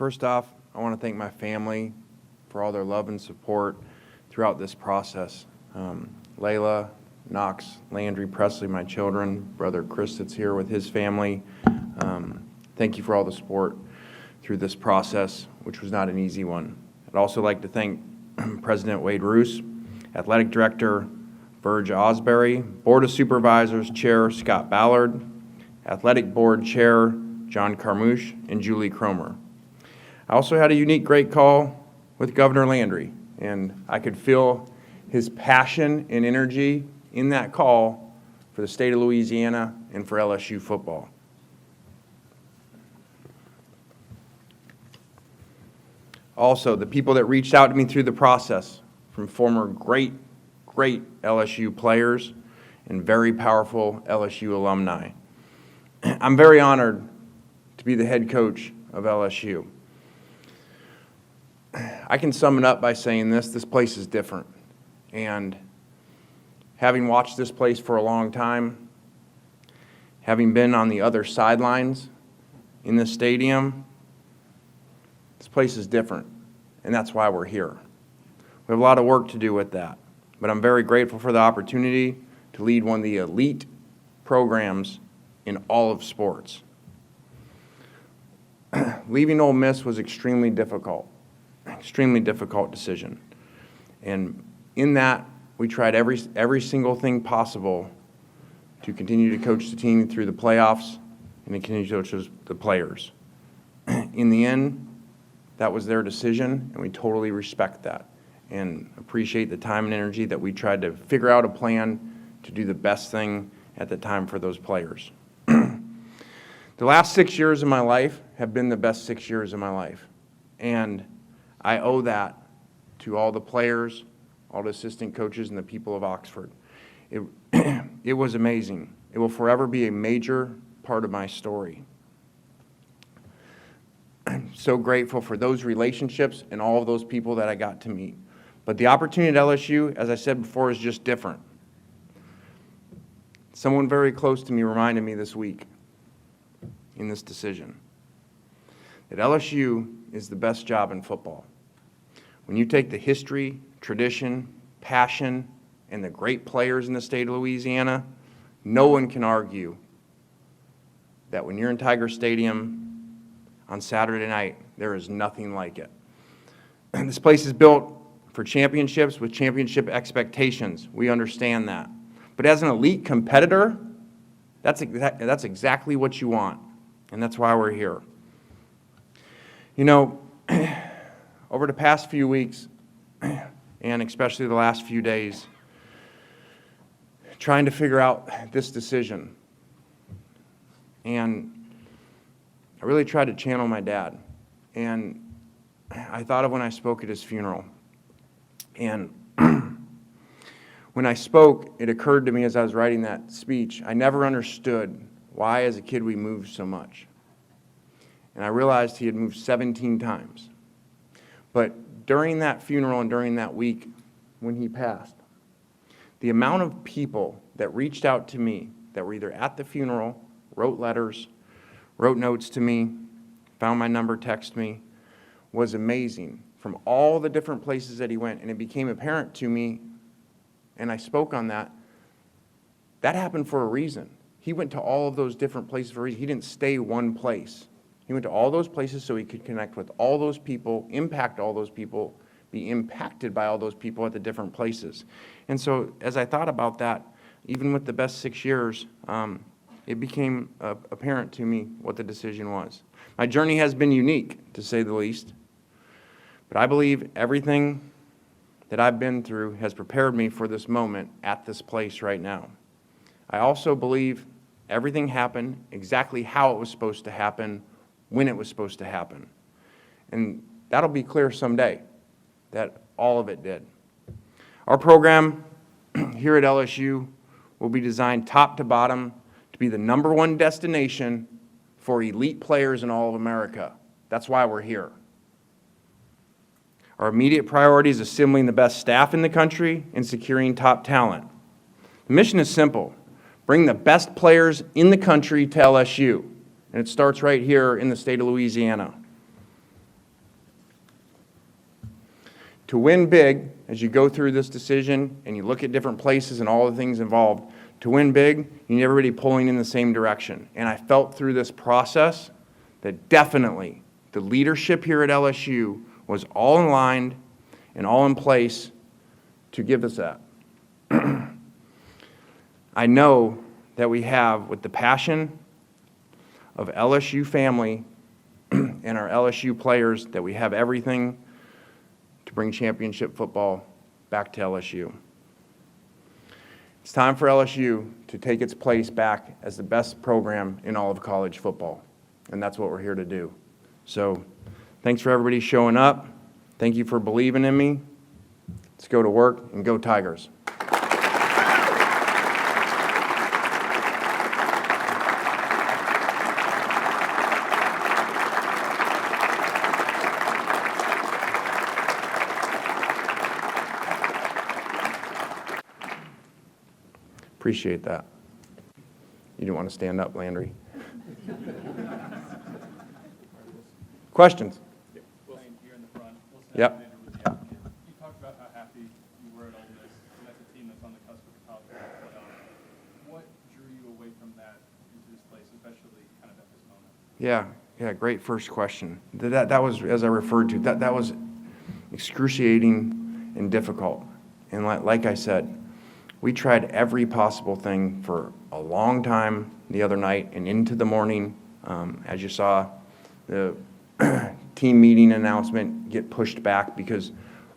First off, I want to thank my family for all their love and support throughout this process. Layla, Knox, Landry, Presley, my children, brother Chris that's here with his family. Thank you for all the support through this process, which was not an easy one. I'd also like to thank President Wade Roos, Athletic Director Verge Osbury, Board of Supervisors Chair Scott Ballard, Athletic Board Chair John Carmouche, and Julie Cromer. I also had a unique great call with Governor Landry, and I could feel his passion and energy in that call for the state of Louisiana and for LSU football. Also, the people that reached out to me through the process, from former great LSU players and very powerful LSU alumni. I'm very honored to be the head coach of LSU. I can sum it up by saying this place is different. And having watched this place for a long time, having been on the other sidelines in this stadium, this place is different, and that's why we're here. We have a lot of work to do with that, but I'm very grateful for the opportunity to lead one of the elite programs in all of sports. Leaving Ole Miss was extremely difficult decision. And in that, we tried every single thing possible to continue to coach the team through the playoffs and to continue to coach the players. In the end, that was their decision, and we totally respect that and appreciate the time and energy that we tried to figure out a plan to do the best thing at the time for those players. The last 6 years of my life have been the best 6 years of my life, and I owe that to all the players, all the assistant coaches, and the people of Oxford. It was amazing. It will forever be a major part of my story. I'm so grateful for those relationships and all of those people that I got to meet. But the opportunity at LSU, as I said before, is just different. Someone very close to me reminded me this week in this decision that LSU is the best job in football. When you take the history, tradition, passion, and the great players in the state of Louisiana, no one can argue that when you're in Tiger Stadium on Saturday night, there is nothing like it. And this place is built for championships with championship expectations. We understand that. But as an elite competitor, that's exactly what you want, and that's why we're here. You know, over the past few weeks, and especially the last few days, trying to figure out this decision. And I really tried to channel my dad. And I thought of when I spoke at his funeral. And when I spoke, it occurred to me as I was writing that speech, I never understood why as a kid we moved so much. And I realized he had moved 17 times. But during that funeral and during that week when he passed, the amount of people that reached out to me that were either at the funeral, wrote letters, wrote notes to me, found my number, texted me, was amazing from all the different places that he went. And it became apparent to me, and I spoke on that, that happened for a reason. He went to all of those different places for a reason. He didn't stay one place. He went to all those places so he could connect with all those people, impact all those people, be impacted by all those people at the different places. And so as I thought about that, even with the best 6 years, it became apparent to me what the decision was. My journey has been unique, to say the least, but I believe everything that I've been through has prepared me for this moment at this place right now. I also believe everything happened exactly how it was supposed to happen, when it was supposed to happen. And that'll be clear someday, that all of it did. Our program here at LSU will be designed top to bottom to be the #1 destination for elite players in all of America. That's why we're here. Our immediate priority is assembling the best staff in the country and securing top talent. The mission is simple: bring the best players in the country to LSU, and it starts right here in the state of Louisiana. to win big, as you go through this decision and you look at different places and all the things involved, to win big, you need everybody pulling in the same direction. And I felt through this process that definitely the leadership here at LSU was all aligned and all in place to give us that. I know that we have, with the passion of LSU family and our LSU players, that we have everything to bring championship football back to LSU. It's time for LSU to take its place back as the best program in all of college football, and that's what we're here to do. So thanks for everybody showing up. Thank you for believing in me. Let's go to work and go Tigers. Appreciate that. You didn't want to stand up, Landry. Questions? Wilson, here in the front. Yep. You talked about how happy you were at Ole Miss, and that's a team that's on the cusp of the top of the playoff. What drew you away from that into this place, especially kind of at this moment? Yeah, great first question. That was, as I referred to, that was excruciating and difficult. And like I said, we tried every possible thing for a long time the other night and into the morning. As you saw, the team meeting announcement get pushed back because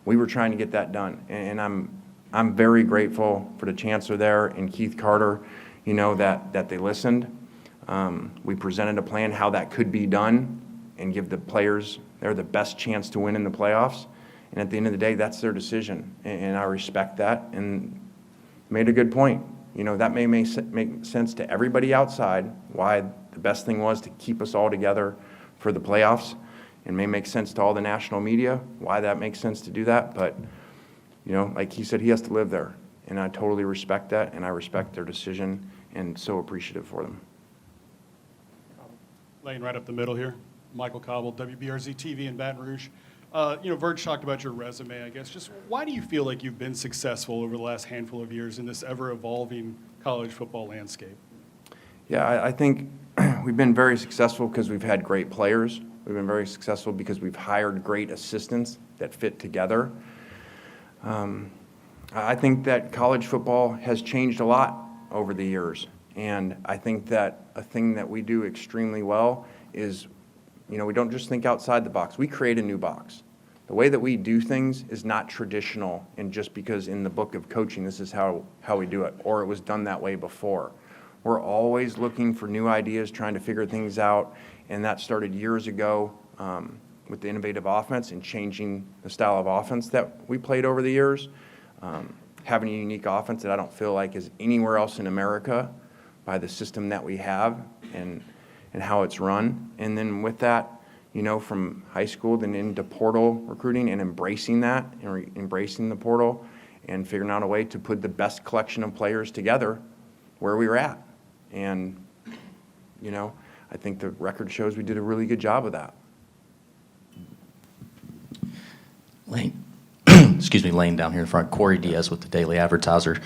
we were trying to get that done. And I'm very grateful for the chancellor there and Keith Carter, that they listened. We presented a plan how that could be done and give the players the best chance to win in the playoffs. And at the end of the day, that's their decision. And I respect that. And made a good point. That may make sense to everybody outside, why the best thing was to keep us all together for the playoffs, and may make sense to all the national media, why that makes sense to do that. But, like he said, he has to live there. And I totally respect that, and I respect their decision, and so appreciative for them. Laying right up the middle here, Michael Cobble, WBRZ TV in Baton Rouge. Verge talked about your resume, I guess. Just why do you feel like you've been successful over the last handful of years in this ever-evolving college football landscape? Yeah, I think we've been very successful because we've had great players. We've been very successful because we've hired great assistants that fit together. I think that college football has changed a lot over the years. And I think that a thing that we do extremely well is, we don't just think outside the box. We create a new box. The way that we do things is not traditional, and just because in the book of coaching, this is how we do it, or it was done that way before. We're always looking for new ideas, trying to figure things out, and that started years ago with the innovative offense and changing the style of offense that we played over the years. Having a unique offense that I don't feel like is anywhere else in America by the system that we have and how it's run. And then with that, from high school then into portal recruiting and embracing that and embracing the portal and figuring out a way to put the best collection of players together where we were at. And, I think the record shows we did a really good job of that. Lane down here in front. Corey Diaz with the Daily Advertiser.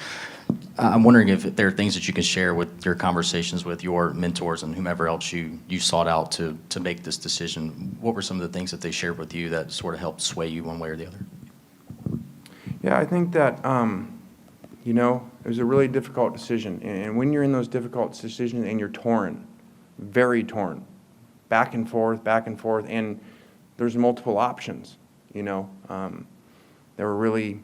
I'm wondering if there are things that you can share with your conversations with your mentors and whomever else you sought out to make this decision. What were some of the things that they shared with you that sort of helped sway you one way or the other? Yeah, I think that, it was a really difficult decision. And when you're in those difficult decisions and you're torn, very torn, back and forth, and there's multiple options, there were really,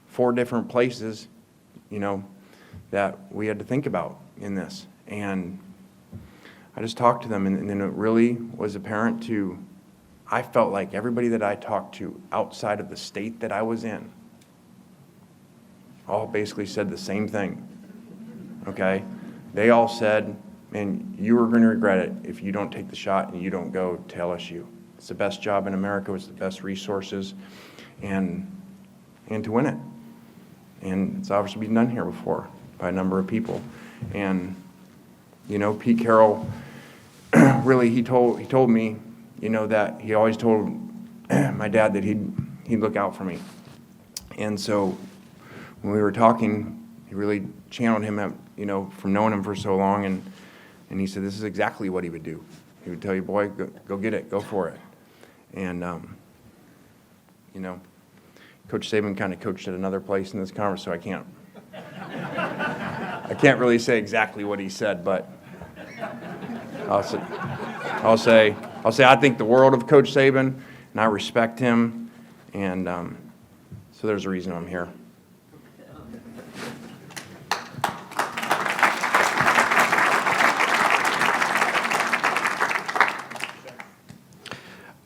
4 different places that we had to think about in this. And I just talked to them, and then it really was apparent I felt like everybody that I talked to outside of the state that I was in all basically said the same thing, okay? They all said, man, you are going to regret it if you don't take the shot and you don't go to LSU. It's the best job in America, it's the best resources, and to win it. And it's obviously been done here before by a number of people. And, Pete Carroll, really, he told me, that he always told my dad that he'd look out for me. And so when we were talking, he really channeled him up, from knowing him for so long, and he said this is exactly what he would do. He would tell you, boy, go get it, go for it. And, Coach Saban kind of coached at another place in this conference, so I can't really say exactly what he said, but I'll say I think the world of Coach Saban, and I respect him, and so there's a reason I'm here.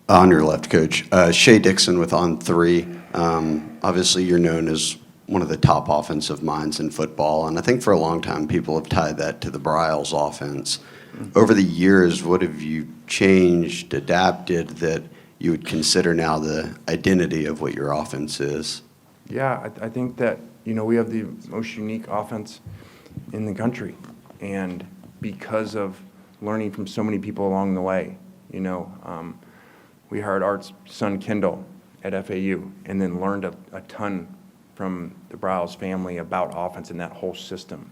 On your left, Coach. Shea Dixon with On Three. Obviously, you're known as one of the top offensive minds in football, and I think for a long time people have tied that to the Briles offense. Over the years, what have you changed, adapted, that you would consider now the identity of what your offense is? Yeah, I think that, we have the most unique offense in the country, and because of learning from so many people along the way, we hired Art's son Kendall at FAU and then learned a ton from the Briles family about offense and that whole system.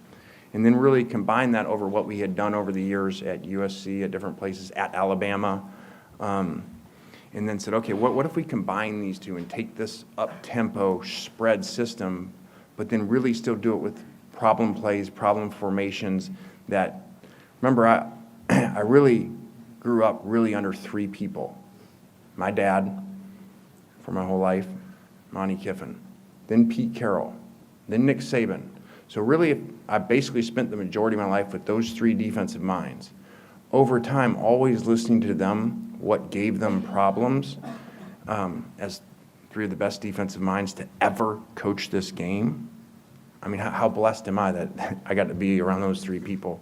And then really combined that over what we had done over the years at USC, at different places, at Alabama, and then said, okay, what if we combine these two and take this up-tempo spread system, but then really still do it with problem plays, problem formations that, remember, I really grew up really under three people. My dad, for my whole life, Monty Kiffin, then Pete Carroll, then Nick Saban. So really, I basically spent the majority of my life with those three defensive minds. Over time, always listening to them, what gave them problems, as three of the best defensive minds to ever coach this game. I mean, how blessed am I that I got to be around those three people?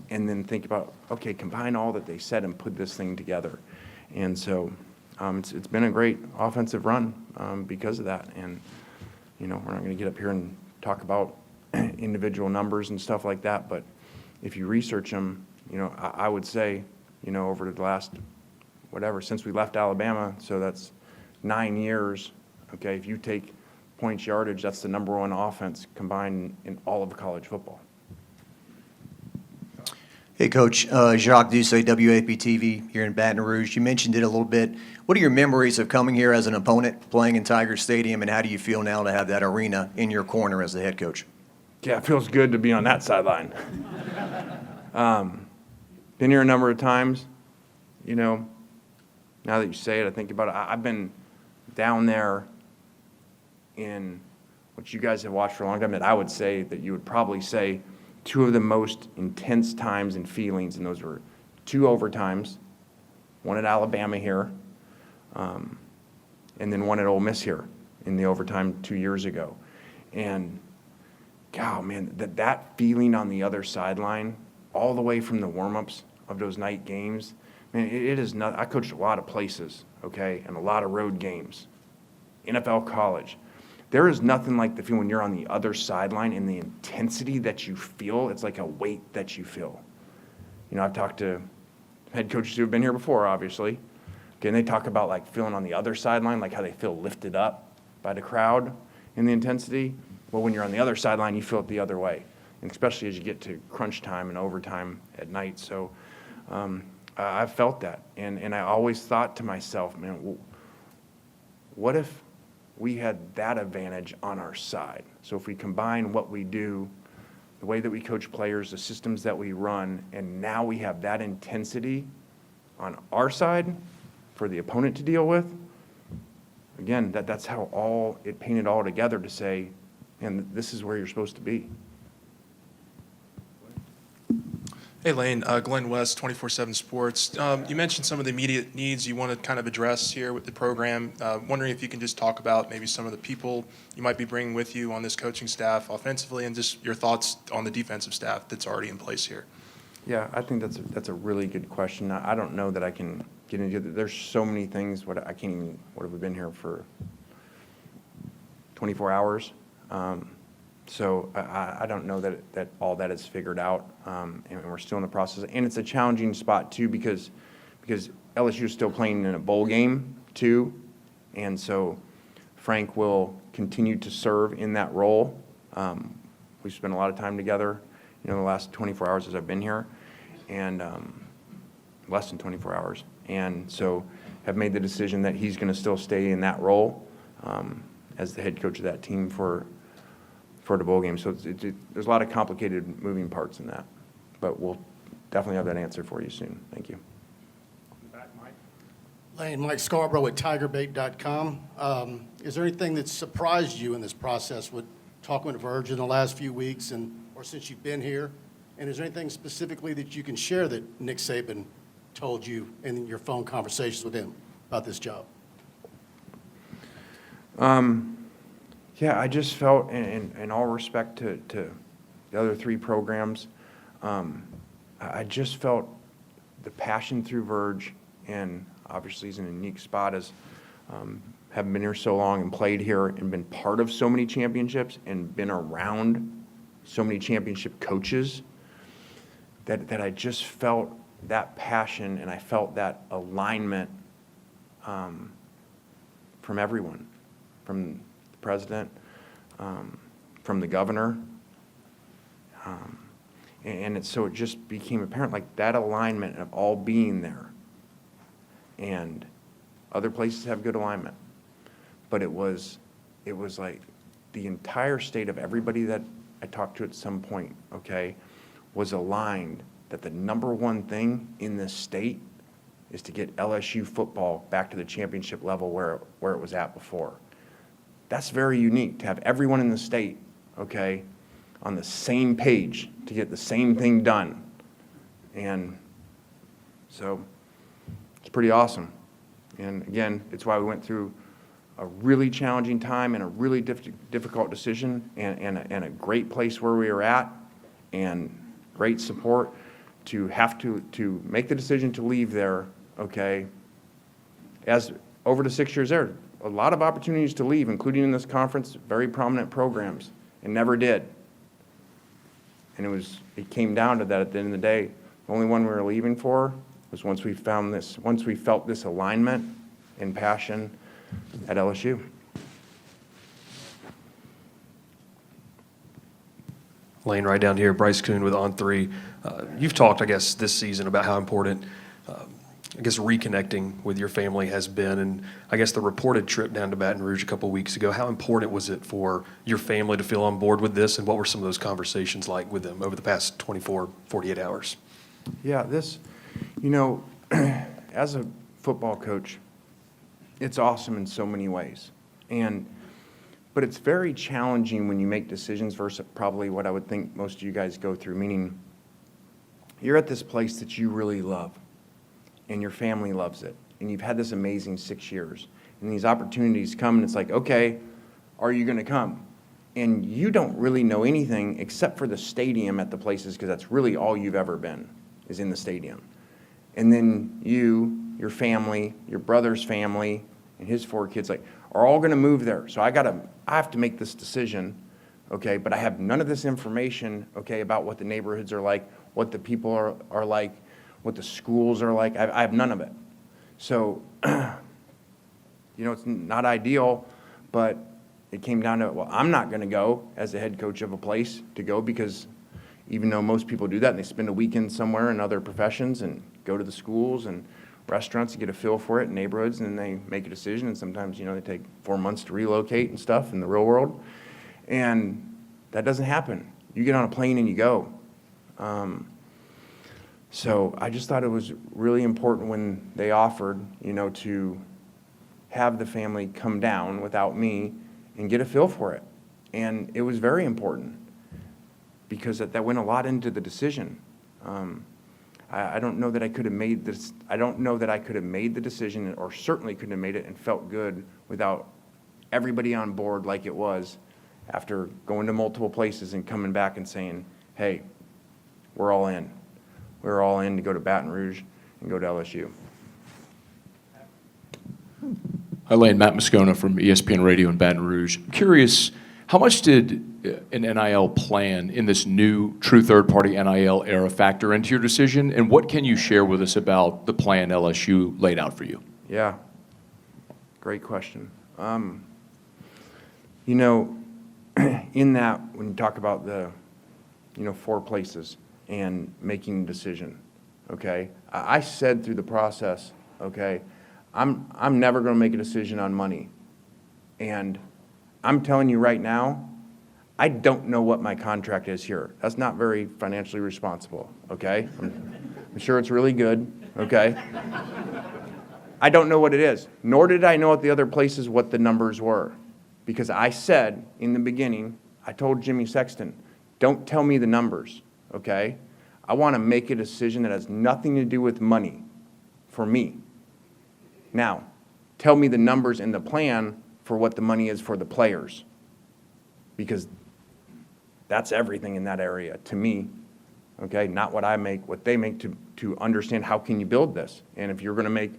And then think about, okay, combine all that they said and put this thing together. And so it's been a great offensive run because of that. And, we're not going to get up here and talk about individual numbers and stuff like that, but if you research them, I would say, over the last, since we left Alabama, so that's 9 years, okay, if you take points yardage, that's the number one offense combined in all of college football. Hey, Coach. Jacques Doucet, WAP-TV here in Baton Rouge. You mentioned it a little bit. What are your memories of coming here as an opponent, playing in Tiger Stadium, and how do you feel now to have that arena in your corner as the head coach? Yeah, it feels good to be on that sideline. Been here a number of times. Now that you say it, I think about it. I've been down there in what you guys have watched for a long time, that I would say that you would probably say two of the most intense times and feelings, and those were 2 overtimes, one at Alabama here, and then one at Ole Miss here in the overtime 2 years ago. And, God, man, that feeling on the other sideline, all the way from the warm-ups of those night games, man, it is not. I coached a lot of places, okay, and a lot of road games, NFL, college. There is nothing like the feeling when you're on the other sideline and the intensity that you feel. It's like a weight that you feel. I've talked to head coaches who have been here before, obviously. Okay, and they talk about like feeling on the other sideline, like how they feel lifted up by the crowd and the intensity. Well, when you're on the other sideline, you feel it the other way, and especially as you get to crunch time and overtime at night. So I've felt that, and I always thought to myself, man, what if we had that advantage on our side? So if we combine what we do, the way that we coach players, the systems that we run, and now we have that intensity on our side for the opponent to deal with, again, that's how it painted all together to say, and this is where you're supposed to be. Hey, Lane, Glenn West, 24/7 Sports. You mentioned some of the immediate needs you want to kind of address here with the program. Wondering if you can just talk about maybe some of the people you might be bringing with you on this coaching staff offensively, and just your thoughts on the defensive staff that's already in place here. Yeah, I think that's a really good question. I don't know that I can get into it. There's so many things. What have we been here for 24 hours? So I don't know that all that is figured out, and we're still in the process. And it's a challenging spot too because LSU is still playing in a bowl game too, and so Frank will continue to serve in that role. We've spent a lot of time together, the last 24 hours as I've been here, and less than 24 hours. And so have made the decision that he's going to still stay in that role as the head coach of that team for the bowl game. So there's a lot of complicated moving parts in that, but we'll definitely have that answer for you soon. Thank you. In the back, Mike? Lane, Mike Scarborough at TigerBait.com. Is there anything that surprised you in this process with talking with Verge in the last few weeks or since you've been here? And is there anything specifically that you can share that Nick Saban told you in your phone conversations with him about this job? Yeah, I just felt, in all respect to the other three programs, I just felt the passion through Verge, and obviously he's in a unique spot as having been here so long and played here and been part of so many championships and been around so many championship coaches, that I just felt that passion and I felt that alignment from everyone, from the president, from the governor. So it just became apparent, like that alignment of all being there. And other places have good alignment. But it was like the entire state of everybody that I talked to at some point, okay, was aligned that the number one thing in this state is to get LSU football back to the championship level where it was at before. That's very unique to have everyone in the state, okay, on the same page to get the same thing done. And so it's pretty awesome. And again, it's why we went through a really challenging time and a really difficult decision and a great place where we were at and great support to have to make the decision to leave there, okay, as over the 6 years there, a lot of opportunities to leave, including in this conference, very prominent programs, and never did. And it came down to that at the end of the day. The only one we were leaving for was once we felt this alignment and passion at LSU. Lane, right down here, Bryce Kuhn with On3. You've talked, I guess, this season about how important, reconnecting with your family has been. And I guess the reported trip down to Baton Rouge a couple weeks ago, how important was it for your family to feel on board with this? And what were some of those conversations like with them over the past 24, 48 hours? Yeah, as a football coach, it's awesome in so many ways. But it's very challenging when you make decisions versus probably what I would think most of you guys go through, meaning you're at this place that you really love and your family loves it. And you've had this amazing 6 years. And these opportunities come and it's like, okay, are you going to come? And you don't really know anything except for the stadium at the places because that's really all you've ever been is in the stadium. And then your family, your brother's family, and his 4 kids, are all going to move there. So I have to make this decision, okay, but I have none of this information, okay, about what the neighborhoods are like, what the people are like, what the schools are like. I have none of it. So, it's not ideal, but it came down to, well, I'm not going to go as the head coach of a place to go because even though most people do that and they spend a weekend somewhere in other professions and go to the schools and restaurants to get a feel for it in neighborhoods, and then they make a decision, and sometimes, they take 4 months to relocate and stuff in the real world. And that doesn't happen. You get on a plane and you go. So I just thought it was really important when they offered, to have the family come down without me and get a feel for it. And it was very important because that went a lot into the decision. I don't know that I could have made this. I don't know that I could have made the decision, or certainly couldn't have made it and felt good without everybody on board like it was after going to multiple places and coming back and saying, hey, we're all in. We're all in to go to Baton Rouge and go to LSU. Hi, Lane. Matt Moscona from ESPN Radio in Baton Rouge. I'm curious, how much did an NIL plan in this new true third-party NIL era factor into your decision, and what can you share with us about the plan LSU laid out for you? Yeah, great question. You know, in that, when you talk about the, 4 places and making a decision, okay? I said through the process, okay, I'm never going to make a decision on money. And I'm telling you right now, I don't know what my contract is here. That's not very financially responsible, okay? I'm sure it's really good, okay? I don't know what it is, nor did I know at the other places what the numbers were. Because I said in the beginning, I told Jimmy Sexton, don't tell me the numbers, okay? I want to make a decision that has nothing to do with money for me. Now, tell me the numbers in the plan for what the money is for the players. Because that's everything in that area to me, okay? Not what I make, what they make to understand how can you build this. And if you're going to make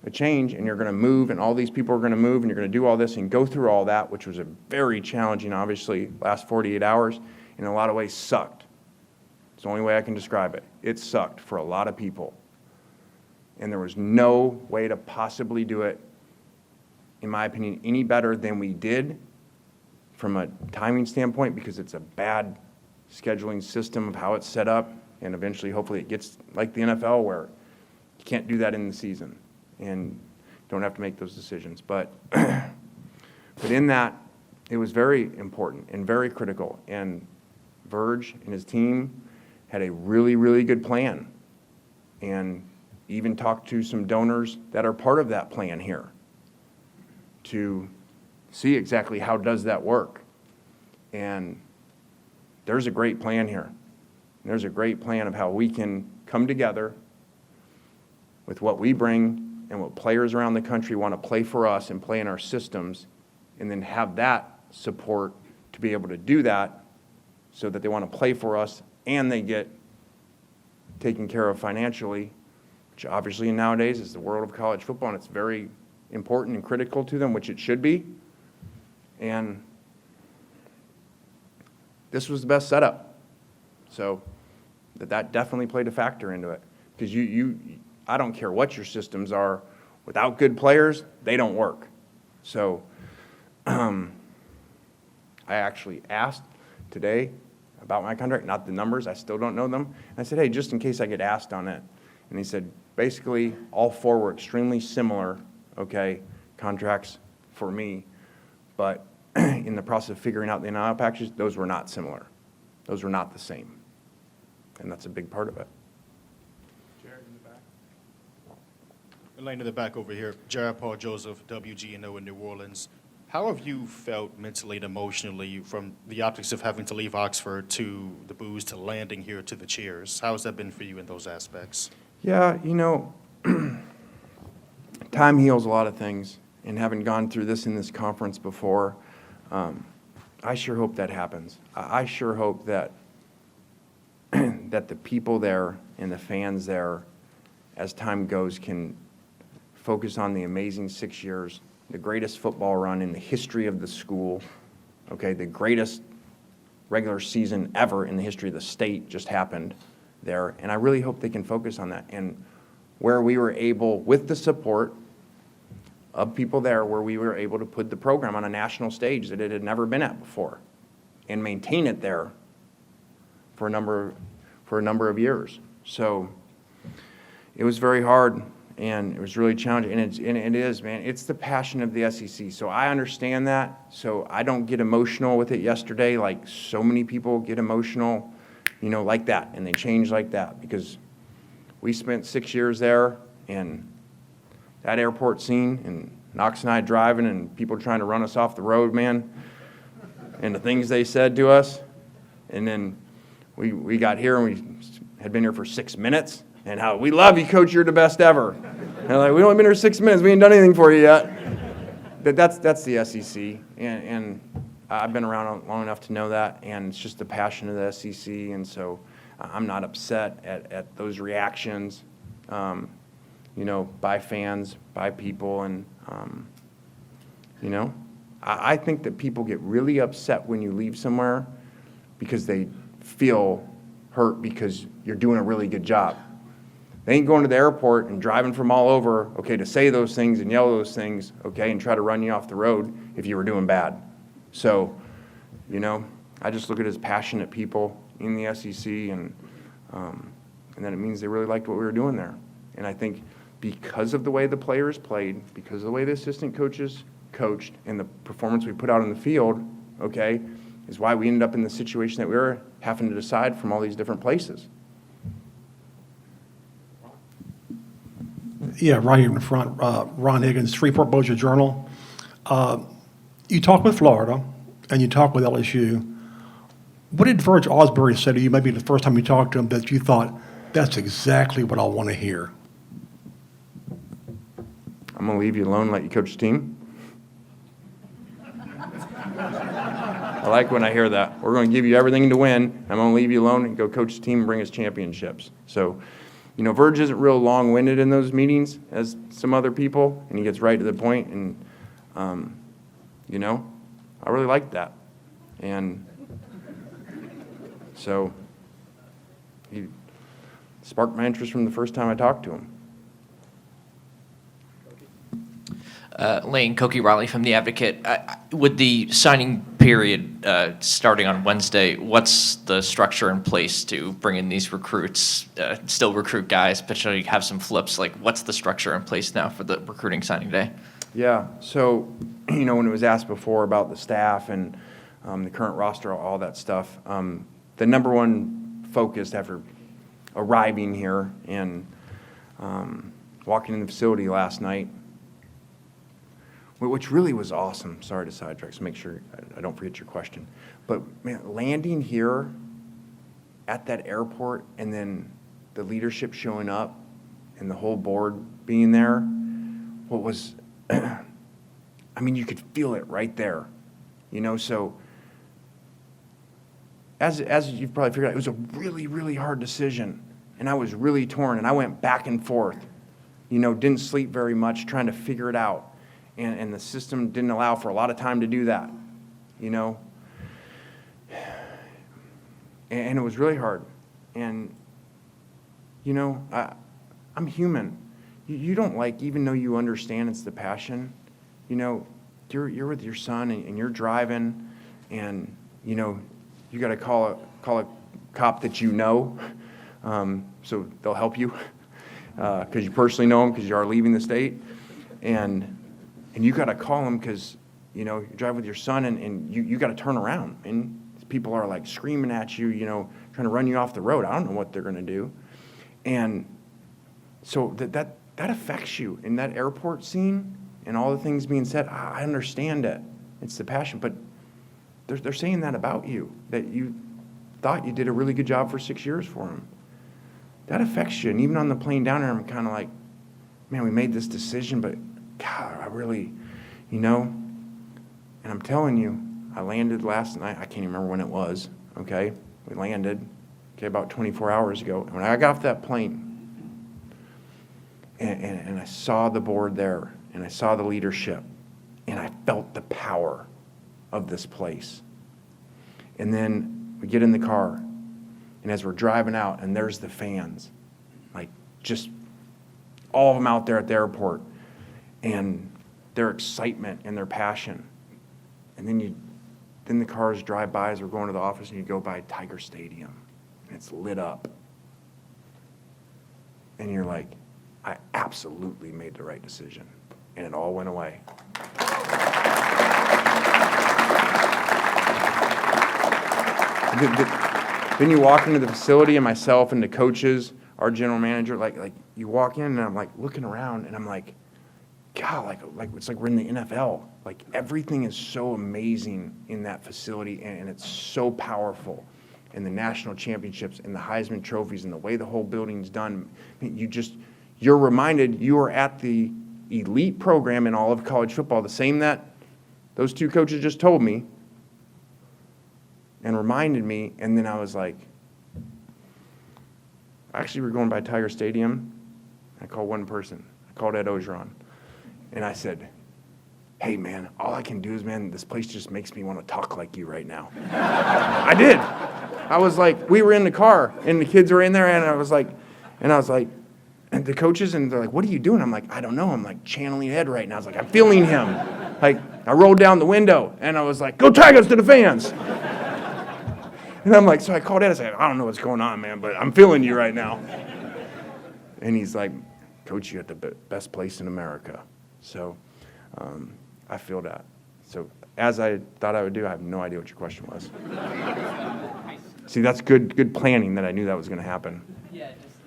a change and you're going to move and all these people are going to move and you're going to do all this and go through all that, which was a very challenging, obviously, last 48 hours, in a lot of ways sucked. It's the only way I can describe it. It sucked for a lot of people. And there was no way to possibly do it, in my opinion, any better than we did from a timing standpoint, because it's a bad scheduling system of how it's set up, and eventually, hopefully, it gets like the NFL where you can't do that in the season and don't have to make those decisions. But in that, it was very important and very critical, and Verge and his team had a really, really good plan, and even talked to some donors that are part of that plan here to see exactly how does that work. And there's a great plan here. There's a great plan of how we can come together with what we bring and what players around the country want to play for us and play in our systems, and then have that support to be able to do that so that they want to play for us and they get taken care of financially, which obviously nowadays is the world of college football, and it's very important and critical to them, which it should be. And this was the best setup. So that definitely played a factor into it. Because I don't care what your systems are, without good players, they don't work. So I actually asked today about my contract, not the numbers, I still don't know them. And I said, hey, just in case I get asked on it. And he said, basically, all 4 were extremely similar, okay, contracts for me. But in the process of figuring out the NIL packages, those were not similar. Those were not the same. And that's a big part of it. Jared in the back. Elaine in the back over here. Jared Paul Joseph, WGNO in New Orleans. How have you felt mentally and emotionally from the optics of having to leave Oxford to the booze to landing here to the cheers? How has that been for you in those aspects? Yeah, time heals a lot of things. And having gone through this in this conference before, I sure hope that happens. I sure hope that that the people there and the fans there, as time goes, can focus on the amazing 6 years, the greatest football run in the history of the school, okay, the greatest regular season ever in the history of the state just happened there. And I really hope they can focus on that. And where we were able, with the support of people there, where we were able to put the program on a national stage that it had never been at before and maintain it there for a number of years. So it was very hard, and it was really challenging, and it is, man. It's the passion of the SEC. So I understand that. So I don't get emotional with it yesterday like so many people get emotional, like that, and they change like that, because we spent 6 years there, and that airport scene, and Knox and I driving, and people trying to run us off the road, man, and the things they said to us. And then we got here, and we had been here for 6 minutes, and how, we love you, Coach, you're the best ever. And like, we only been here 6 minutes, we ain't done anything for you yet. That's the SEC, and I've been around long enough to know that, and it's just the passion of the SEC, and so I'm not upset at those reactions, by fans, by people, and, I think that people get really upset when you leave somewhere because they feel hurt because you're doing a really good job. They ain't going to the airport and driving from all over, okay, to say those things and yell those things, okay, and try to run you off the road if you were doing bad. So, you know, I just look at it as passionate people in the SEC, and then it means they really liked what we were doing there. And I think because of the way the players played, because of the way the assistant coaches coached, and the performance we put out on the field, okay, is why we ended up in the situation that we were having to decide from all these different places. Yeah, right here in the front, Ron Higgins, Freeport Bossier Journal. You talked with Florida, and you talked with LSU. What did Verge Osbury say to you, maybe the first time you talked to him, that you thought, that's exactly what I want to hear? I'm going to leave you alone and let you coach the team. I like when I hear that. We're going to give you everything to win. I'm going to leave you alone and go coach the team and bring us championships. So, you know, Verge isn't real long-winded in those meetings as some other people, and he gets right to the point, and, you know, I really like that. And so he sparked my interest from the first time I talked to him. Lane Koki Riley from The Advocate. With the signing period starting on Wednesday, what's the structure in place to bring in these recruits, still recruit guys, potentially have some flips? Like, what's the structure in place now for the recruiting signing day? Yeah, so, you know, when it was asked before about the staff and the current roster, all that stuff, the number one focus after arriving here and walking in the facility last night, which really was awesome. Sorry to sidetrack, so make sure I don't forget your question. But man, landing here at that airport, and then the leadership showing up and the whole board being there, what was, I mean, you could feel it right there, you know? So as you've probably figured out, it was a really, really hard decision, and I was really torn, and I went back and forth, you know, didn't sleep very much trying to figure it out. And the system didn't allow for a lot of time to do that, you know? And it was really hard. And, you know, I'm human. You don't like, even though you understand it's the passion, you know, you're with your son and you're driving, and, you know, you got to call a cop that you know, so they'll help you because you personally know them because you are leaving the state. And you got to call them because, you know, you drive with your son, and you got to turn around. And people are like screaming at you, you know, trying to run you off the road. I don't know what they're going to do. And so that affects you in that airport scene and all the things being said. I understand it. It's the passion. But they're saying that about you, that you thought you did a really good job for 6 years for them. That affects you. And even on the plane down there, I'm kind of like, man, we made this decision, but God, I really, you know, and I'm telling you, I landed last night. I can't even remember when it was, okay? We landed, okay, about 24 hours ago. And when I got off that plane, and I saw the board there, and I saw the leadership, and I felt the power of this place. And then we get in the car, and as we're driving out, and there's the fans, like just all of them out there at the airport, and their excitement and their passion. And then the cars drive by as we're going to the office, and you go by Tiger Stadium, and it's lit up. And you're like, I absolutely made the right decision. And it all went away. Then you walk into the facility, and myself and the coaches, our general manager, like you walk in, and I'm like looking around, and I'm like, God, like it's like we're in the NFL. Like everything is so amazing in that facility, and it's so powerful. And the national championships and the Heisman trophies and the way the whole building's done, I mean, you're reminded you are at the elite program in all of college football, the same that those two coaches just told me and reminded me. And then I was like, actually, we're going by Tiger Stadium. I called one person. I called Ed Ogeron. And I said, hey, man, all I can do is, man, this place just makes me want to talk like you right now. I did. I was like, we were in the car, and the kids were in there, and I was like, and the coaches, and they're like, what are you doing? I'm like, I don't know. I'm like channeling Ed right now. I was like, I'm feeling him. Like, I rolled down the window, and I was like, go Tigers to the fans. And I'm like, so I called Ed, I said, I don't know what's going on, man, but I'm feeling you right now. And he's like, Coach, you at the best place in America. So I feel that. So as I thought I would do, I have no idea what your question was. See, that's good planning that I knew that was going to happen. Yeah, just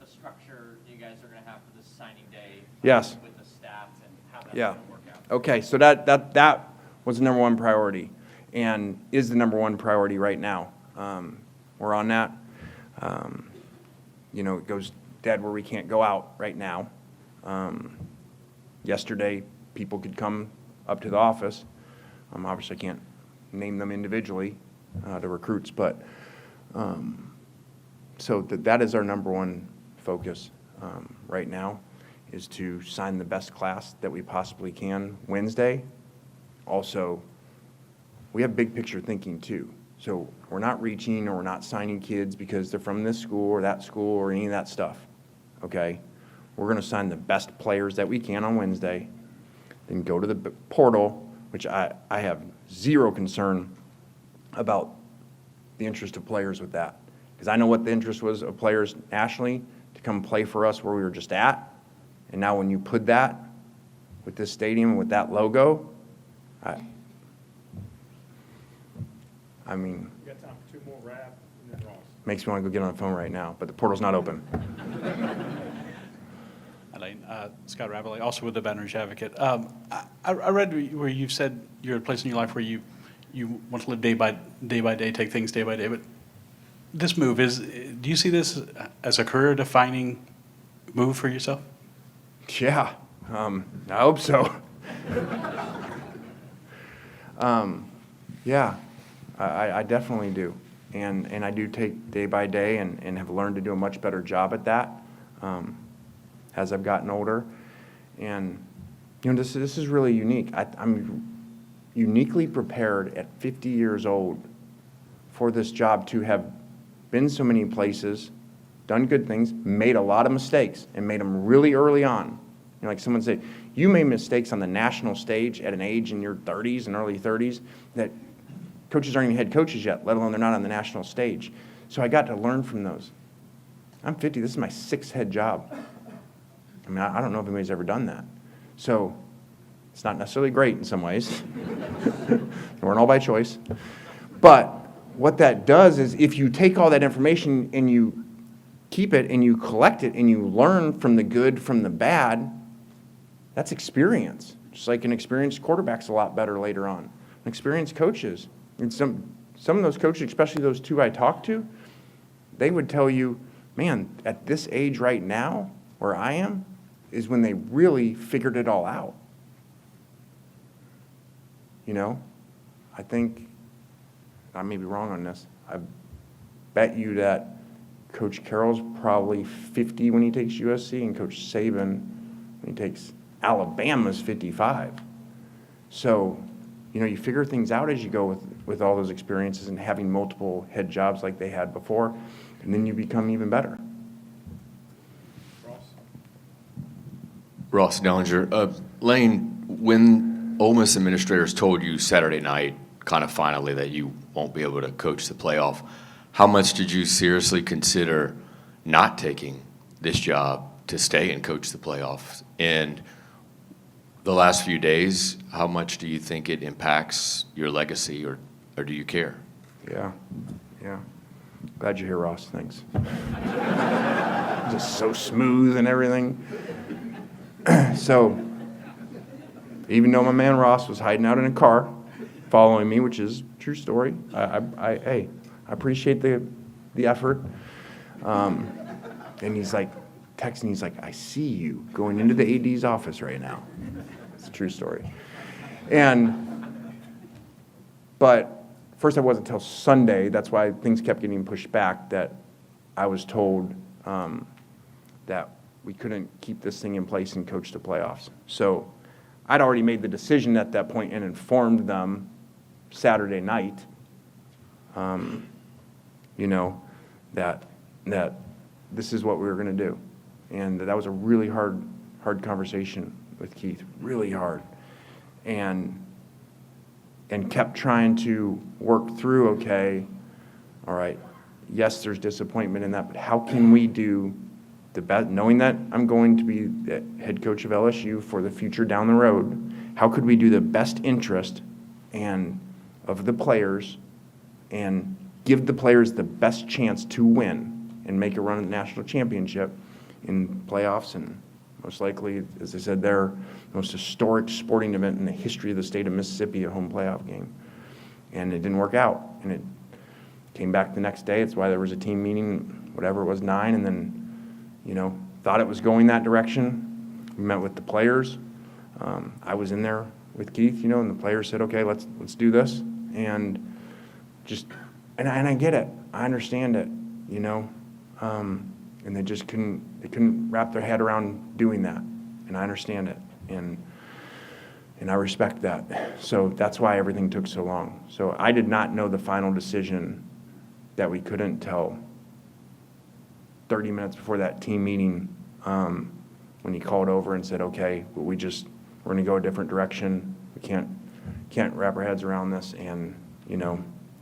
the structure you guys are going to have for this signing day. Yes. With the staff and how that's Yeah. going to work out. Okay, so that was the number one priority and is the number one priority right now. We're on that. It goes dead where we can't go out right now. Yesterday, people could come up to the office. Obviously, I can't name them individually, the recruits, but so that is our number one focus right now, is to sign the best class that we possibly can Wednesday. Also, we have big picture thinking too. So we're not reaching or we're not signing kids because they're from this school or that school or any of that stuff, okay? We're going to sign the best players that we can on Wednesday, then go to the portal, which I have zero concern about the interest of players with that. Because I know what the interest was of players nationally to come play for us where we were just at. And now when you put that with this stadium, with that logo, I mean, You got time for two more rap and then Ross. makes me want to go get on the phone right now, but the portal's not open. Elaine, Scott Ravelli, also with the Baton Rouge Advocate. I read where you've said you're at a place in your life where you want to live day by day, take things day by day. But this move do you see this as a career-defining move for yourself? Yeah, I hope so. Yeah, I definitely do. And I do take day by day and have learned to do a much better job at that as I've gotten older. And, this is really unique. I'm uniquely prepared at 50 years old for this job to have been so many places, done good things, made a lot of mistakes, and made them really early on. Like someone said, you made mistakes on the national stage at an age in your 30s and early 30s that coaches aren't even head coaches yet, let alone they're not on the national stage. So I got to learn from those. I'm 50. This is my sixth head job. I mean, I don't know if anybody's ever done that. So it's not necessarily great in some ways. They weren't all by choice. But what that does is if you take all that information and you keep it and you collect it and you learn from the good, from the bad, that's experience. Just like an experienced quarterback's a lot better later on. Experienced coaches. And some of those coaches, especially those two I talked to, they would tell you, man, at this age right now, where I am, is when they really figured it all out. I think, I may be wrong on this, I bet you that Coach Carroll's probably 50 when he takes USC, and Coach Saban, when he takes Alabama's 55. So, you figure things out as you go with all those experiences and having multiple head jobs like they had before, and then you become even better. Ross Dellinger. Lane, when Ole Miss administrators told you Saturday night, kind of finally, that you won't be able to coach the playoff, how much did you seriously consider not taking this job to stay and coach the playoffs? And the last few days, how much do you think it impacts your legacy, or do you care? Yeah. Glad you're here, Ross. Thanks. Just so smooth and everything. So, even though my man Ross was hiding out in a car, following me, which is a true story, I appreciate the effort. And he's like, texting, he's like, I see you going into the AD's office right now. It's a true story. But first it wasn't until Sunday, that's why things kept getting pushed back, that I was told that we couldn't keep this thing in place and coach the playoffs. So I'd already made the decision at that point and informed them Saturday night, that this is what we were going to do. And that was a really hard conversation with Keith, really hard. and kept trying to work through, okay, all right, yes, there's disappointment in that, but how can we do the best, knowing that I'm going to be the head coach of LSU for the future down the road, how could we do the best interest and of the players and give the players the best chance to win and make a run at the national championship in playoffs and most likely, as I said, their most historic sporting event in the history of the state of Mississippi, a home playoff game. And it didn't work out. And it came back the next day. It's why there was a team meeting, whatever it was, 9, and then, thought it was going that direction. We met with the players. I was in there with Keith, and the players said, okay, let's do this. And and I get it. I understand it, and they just couldn't wrap their head around doing that. And I understand it. And I respect that. So that's why everything took so long. So I did not know the final decision that we couldn't tell 30 minutes before that team meeting, when he called over and said, okay, but we're going to go a different direction. We can't wrap our heads around this. And,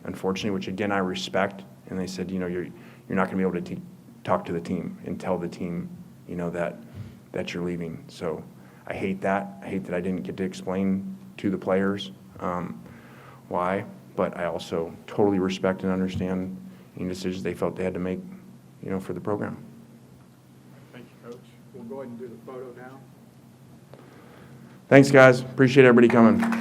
unfortunately, which again, I respect. And they said, you're not going to be able to talk to the team and tell the team, that you're leaving. So I hate that. I hate that I didn't get to explain to the players why, but I also totally respect and understand any decisions they felt they had to make, for the program. Thank you, Coach. We'll go ahead and do the photo now. Thanks, guys. Appreciate everybody coming.